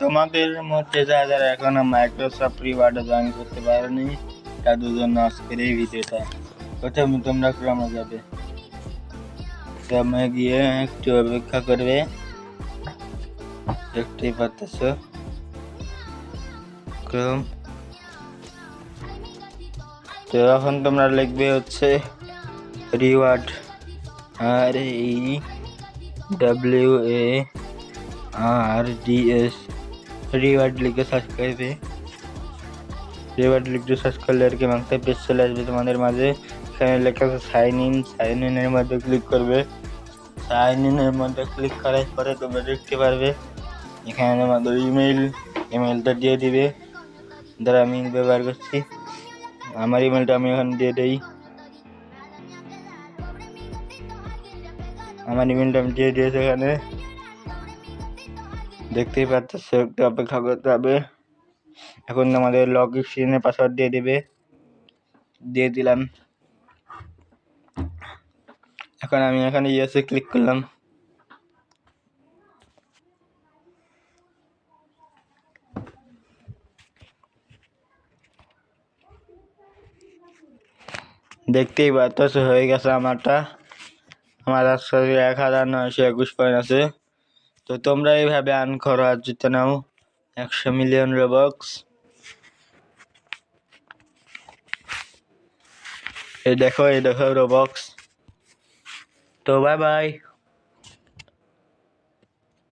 তোমাদের মধ্যে যারা এখনো মাইক্রোসফট রিওয়ার্ডে জয়েন করতে পারেনি তাদের জন্য আজকের এই ভিডিওটা। প্রথমে তোমরা ক্রমে যাবে, ক্রমে গিয়ে একটু অপেক্ষা করবে, দেখতেই পাচ্ছ ক্রম। তো এখন তোমরা লিখবে হচ্ছে রিওয়ার্ড, REWARDS, রিওয়ার্ড লিখে সার্চ করবে। রিওয়ার্ড লিখে সার্চ করলে আর কি মাংসে পেজ চলে আসবে তোমাদের মাঝে। এখানে লেখা আছে সাইন ইন এর মধ্যে ক্লিক করবে। সাইন ইন এর মধ্যে ক্লিক করার পরে তোমরা দেখতে পারবে এখানে আমাদের ইমেলটা দিয়ে দিবে, যারা আমি ব্যবহার করছি। আমার ইমেলটা আমি এখন দিয়ে দিই, আমার ইমেলটা আমি দিয়ে দিয়েছি। এখানে দেখতেই পাচ্ছ, একটু অপেক্ষা করতে হবে। এখন আমাদের লগ ইনে পাসওয়ার্ড দিয়ে দিবে, দিয়ে দিলাম। এখন আমি এখানে ইয়েসে ক্লিক করলাম। দেখতেই পাচ্ছ হয়ে গেছে আমারটা। আমার আজকে 1921 পয়েন্ট আছে। তো তোমরা এইভাবে আর্ন করো আর জিতে নাও 100 মিলিয়ন রোবক্স। এই দেখো রোবক্স। তো বাই বাই।